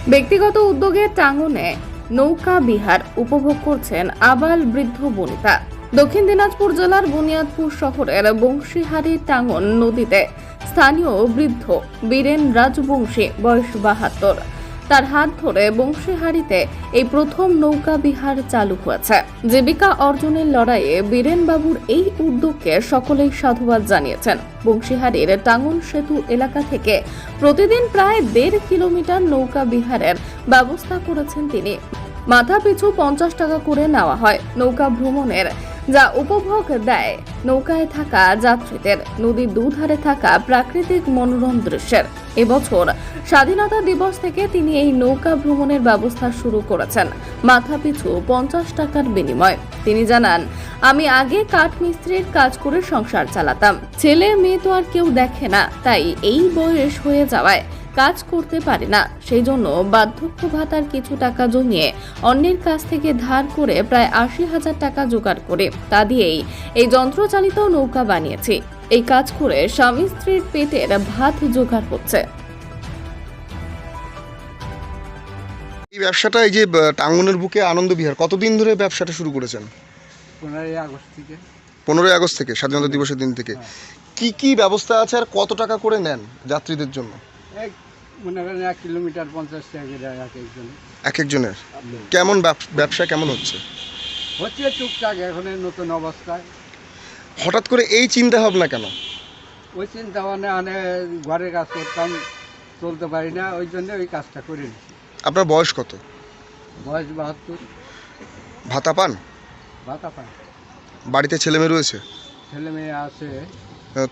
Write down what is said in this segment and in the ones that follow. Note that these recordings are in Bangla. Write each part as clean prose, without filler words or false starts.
ব্যক্তিগত উদ্যোগে টাঙ্গনে নৌকা বিহার উপভোগ করছেন আবাল বৃদ্ধ বনিতা। দক্ষিণ দিনাজপুর জেলার বুনিয়াদপুর শহরের বংশীহারি টাঙ্গন নদীতে স্থানীয় বৃদ্ধ বীরেন রাজবংশী বয়স ৭২। তার হাত ধরে বংশীহারিতে এই প্রথম নৌকা বিহার চালু হয়েছে। জীবিকা অর্জনের লড়াইয়ে বীরেন বাবুর এই উদ্যোগকে সকলেই সাধুবাদ জানিয়েছেন। বংশীহারির টাঙ্গন সেতু এলাকা থেকে প্রতিদিন প্রায় ১.৫ কিলোমিটার নৌকা বিহারের ব্যবস্থা করেছেন তিনি। মাথা পিছু ৫০ টাকা করে নেওয়া হয়। নৌকা ভ্রমণের যা উপভোগ দেয় নৌকায় থাকা যাত্রীদের, নদীর দুধারে থাকা প্রাকৃতিক মনোরম দৃশ্যের। এবছর স্বাধীনতা দিবস থেকে তিনি এই নৌকা ভ্রমণের ব্যবস্থা শুরু করেছেন মাথা পিছু ৫০ টাকার বিনিময়। তিনি জানান, আমি আগে কাঠমিস্ত্রির কাজ করে সংসার চালাতাম। ছেলে মেয়ে তো আর কেউ দেখে না, তাই এই বয়স হয়ে যাওয়ায় কাজ করতে পারি না। সেই জন্য বার্ধক্য ভাতার কিছু টাকা জমিয়ে অন্যের কাছ থেকে ধার করে প্রায় ৮০,০০০ টাকা জোগাড় করে তা দিয়েই এই যন্ত্রচালিত নৌকা বানিয়েছি। এই কাজ করে স্বামী স্ত্রীর পেটের ভাত জোগাড় হচ্ছে। এই ব্যবসাটা, এই যে টাঙ্গনের বুকে আনন্দ বিহার, কতদিন ধরে ব্যবসাটা শুরু করেছেন? 15ই আগস্ট থেকে। 15ই আগস্ট থেকে, স্বাধীনতা দিবসের দিন থেকে। কি কি ব্যবস্থা আছে আর কত টাকা করে নেন যাত্রীদের জন্য? এক মনে করেন 1 কিলোমিটার 50 টাকা করে এক একজন। এক একজনের কেমন ব্যবসা কেমন হচ্ছে? হচ্ছে টুকটাক, এখন নতুন অবস্থায়। হঠাৎ করে এই চিন্তা ভাবনা কেন? ওই চিন্তা মানে ঘরের কাজ করতাম, চলতে পারি না, ওই জন্য ওই কাজটা করে নিচ্ছি। আপনার বয়স কত? বয়স 72। ভাতা পান? ভাতা পাই। বাড়িতে ছেলে মেয়ে রয়েছে? ছেলে মেয়ে আছে।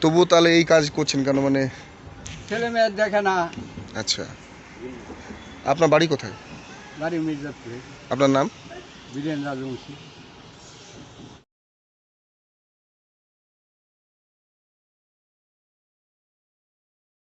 তবুও তাহলে এই কাজ করছেন কেন? মানে ছেলে মেয়ে দেখে না। আচ্ছা, আপনার বাড়ি কোথায়? বাড়ি মির্জাপুরে। আপনার নাম? বীরেন রাজবংশী।